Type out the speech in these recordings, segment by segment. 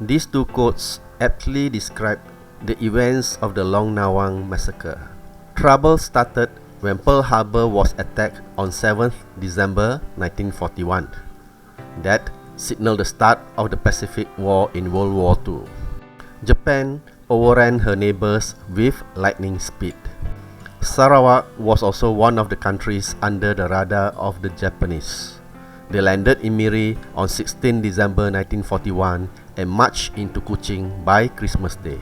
These two quotes aptly describe the events of the Long Nawang Massacre. Trouble started when Pearl Harbor was attacked on 7th December 1941. That signaled the start of the Pacific War in World War II. Japan overran her neighbors with lightning speed. Sarawak was also one of the countries under the radar of the Japanese. They landed in Miri on 16 December 1941 and marched into Kuching by Christmas Day.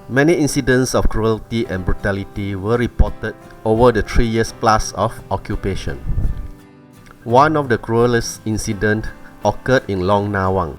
Many incidents of cruelty and brutality were reported over the 3 years plus of occupation. One of the cruelest incidents occurred in Long Nawang.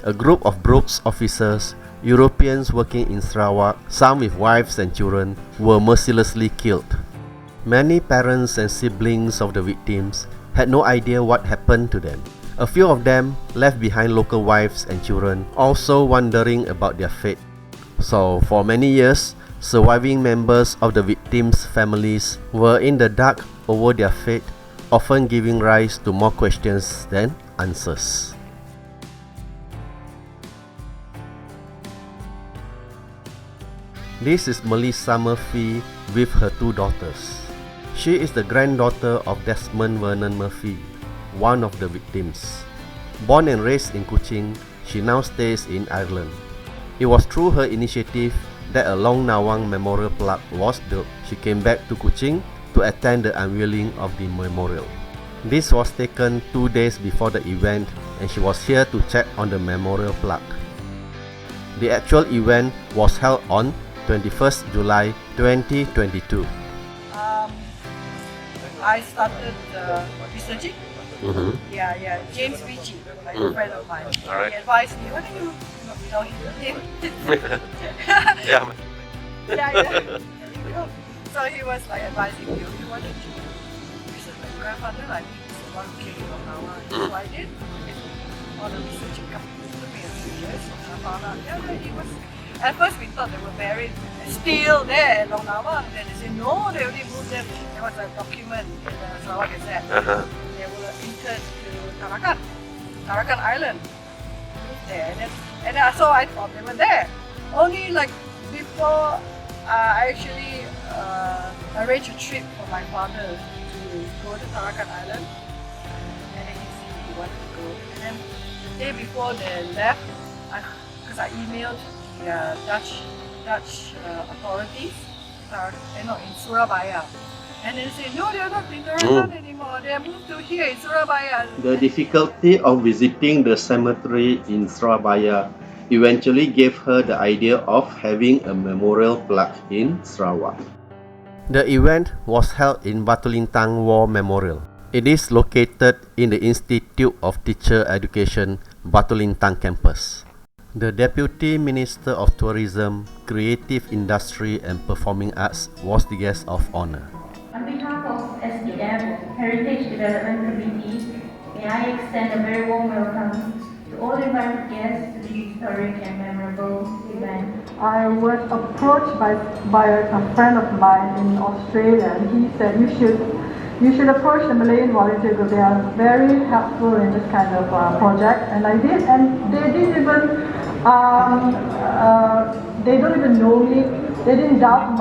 A group of Brooks officers, Europeans working in Sarawak, some with wives and children, were mercilessly killed. Many parents and siblings of the victims had no idea what happened to them. A few of them left behind local wives and children, also wondering about their fate. So, for many years, surviving members of the victims' families were in the dark over their fate, often giving rise to more questions than answers. This is Melissa Murphy with her two daughters. She is the granddaughter of Desmond Vernon Murphy, one of the victims. Born and raised in Kuching, she now stays in Ireland. It was through her initiative that a Long Nawang Memorial plaque was built. She came back to Kuching to attend the unveiling of the memorial. This was taken 2 days before the event, and she was here to check on the memorial plaque. The actual event was held on 21st July 2022. I started researching. Yeah, James Ritchie, like a friend of mine. Alright. He advised me, why don't you know him? Yeah. So he was like advising me, okay, why don't you research my grandfather? I think he's the one who came from Nawang. So I did. All the researching companies took me a few years. I found out, he was. At first we thought they were buried still there at Long Nawang. Then they said no, they only moved them. There was a document in the Sarawak Gazette. They were interred to Tarakan Island. There. And so I thought they were there. Only like before I actually arranged a trip for my father to go to Tarakan Island. And then he wanted to go. And then the day before they left, because I emailed the Dutch authorities in Surabaya, and they say no, they're not in Tarakan anymore. They moved to here in Surabaya. The difficulty of visiting the cemetery in Surabaya eventually gave her the idea of having a memorial plaque in Sarawak. The event was held in Batu Lintang War Memorial. It is located in the Institute of Teacher Education, Batu Lintang Campus. The Deputy Minister of Tourism, Creative Industry and Performing Arts was the guest of honor. On behalf of SDF, Heritage Development Committee, may I extend a very warm welcome to all invited guests to this historic and memorable event. I was approached by a friend of mine in Australia, and he said you should approach the Malayan volunteer group. They are very helpful in this kind of project, and I did, and they didn't even they don't even know me. They didn't doubt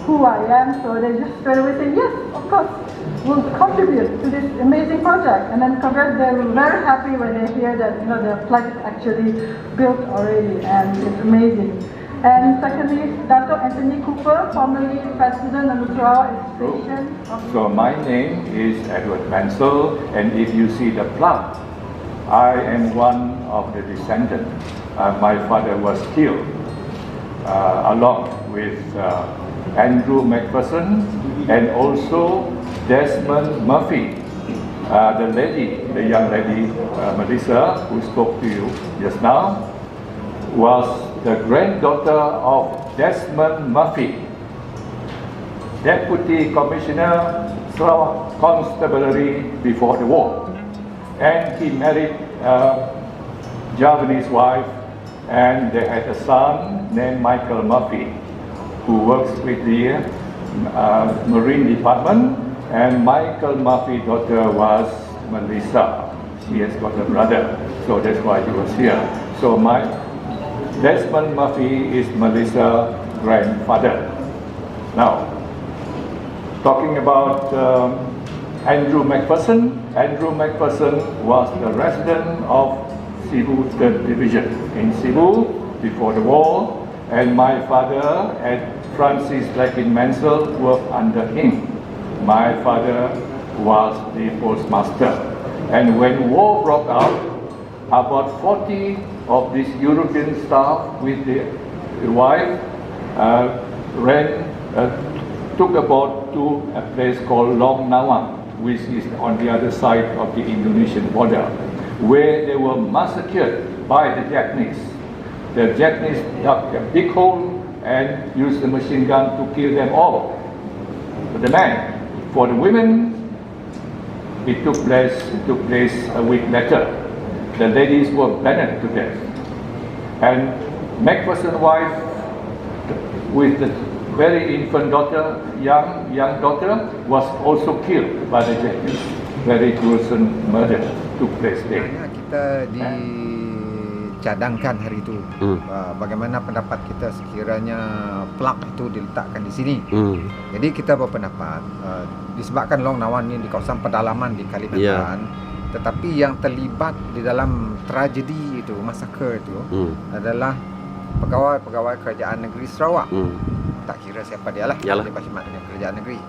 who I am, so they just straight away said yes, of course, we'll contribute to this amazing project. And then they were very happy when they hear that the plaque is actually built already, and it's amazing. And secondly, Dr. Anthony Cooper, formerly President of the Sarawak Administration. So my name is Edward Mansell, and if you see the plaque, I am one of the descendants. My father was killed along with Andrew McPherson and also Desmond Murphy. The young lady, Melissa, who spoke to you just now, was the granddaughter of Desmond Murphy, Deputy Commissioner, Sarawak Constabulary before the war. And he married a Javanese wife, and they had a son named Michael Murphy, who works with the Marine Department, and Michael Murphy's daughter was Melissa. He has got a brother, so that's why he was here. So my Desmond Murphy is Melissa's grandfather. Now, talking about Andrew McPherson. Andrew McPherson was the resident of Cebu 3rd Division in Cebu before the war, and my father and Francis Lakin Mansell worked under him. My father was the postmaster, and when war broke out, about 40 of these European staff with the wife took a boat to a place called Long Nawang, which is on the other side of the Indonesian border, where they were massacred by the Japanese. The Japanese dug a big hole and used the machine gun to kill them all. The men. For the women, it took place a week later. The ladies were burned to death. And McPherson's wife, with the very infant daughter, young daughter, was also killed by the Japanese. Very gruesome murder took place there. Kita dicadangkan hari itu. Bagaimana pendapat kita sekiranya plaque itu diletakkan di sini. Jadi kita berpendapat disebabkan Long Nawang ini di kawasan pedalaman di Kalimantan, tetapi yang terlibat di dalam tragedi itu, massacre itu adalah pegawai-pegawai kerajaan negeri Sarawak. Tak kira siapa dia lah, dia berkhidmat dengan kerajaan negeri.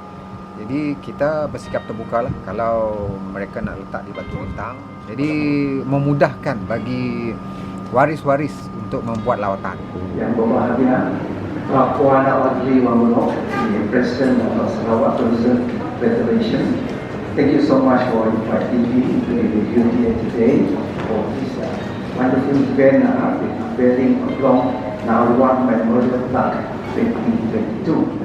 Jadi kita bersikap terbuka lah kalau mereka nak letak di Batu Lintang. Jadi memudahkan bagi waris-waris untuk membuat lawatan. Yang berbahagia, Puan Audrey Wamono, the President of Sarawak Tourism Federation. Thank you so much for inviting me to the review here today for this wonderful event, the unveiling of Long Nawang Memorial plaque 2022.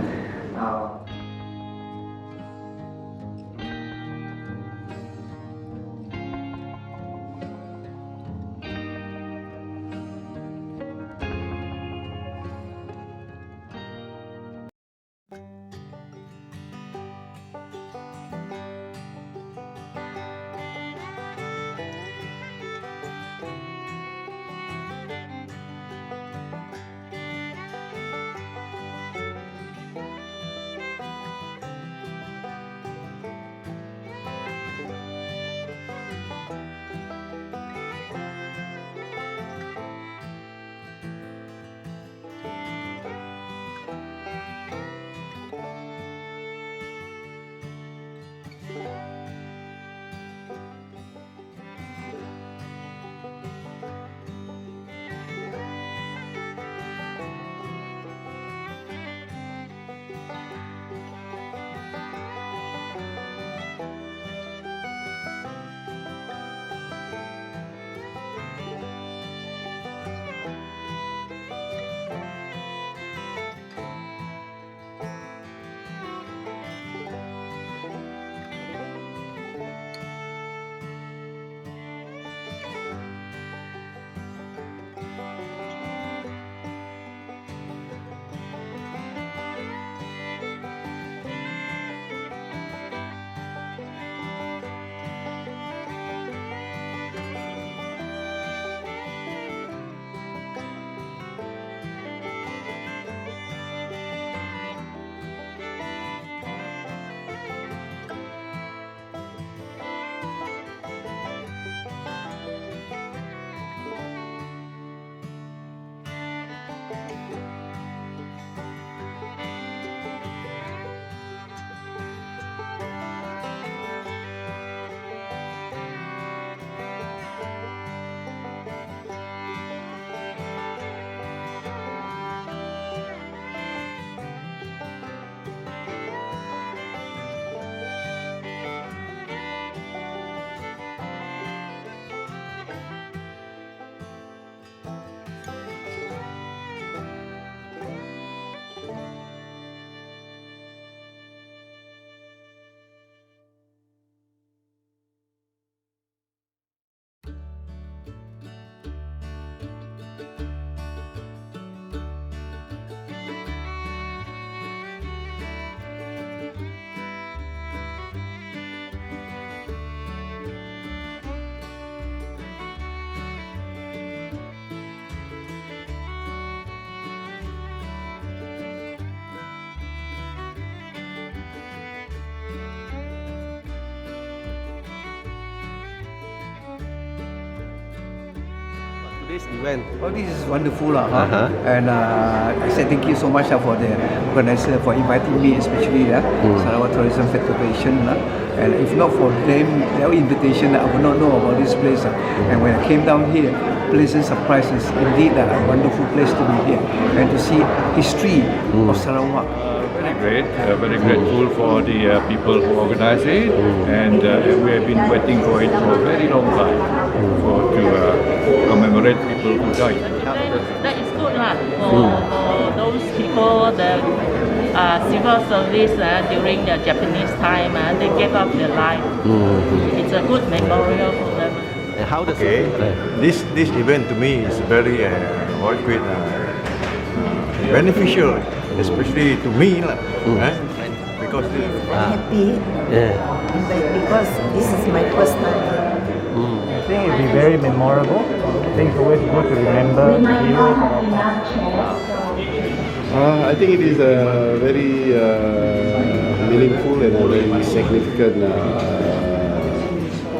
today's event? Oh, this is wonderful, and I said thank you so much for the organizer for inviting me, especially Sarawak Tourism Federation. And if not for them, their invitation, I would not know about this place. And when I came down here, pleasant surprise is indeed a wonderful place to be here and to see history of Sarawak. Very great, very grateful for the people who organize it, and we have been waiting for it for a very long time to commemorate people who died. That is good for those people, the civil service during the Japanese time, they gave up their life. It's a good memorial for them. And how does this event to me is very great, beneficial, especially to me because happy because this is my first time. I think it'll be very memorable. I think it's always good to remember the heroes of our past. I think it is a very meaningful and a very significant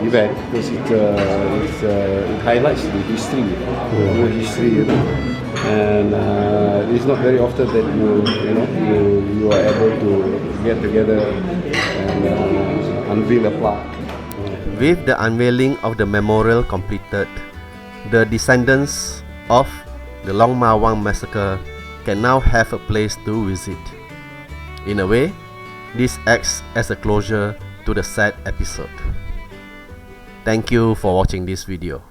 event because it highlights the history, and it's not very often that you are able to get together and unveil a plaque. With the unveiling of the memorial completed, the descendants of the Long Nawang Massacre can now have a place to visit. In a way, this acts as a closure to the sad episode. Thank you for watching this video.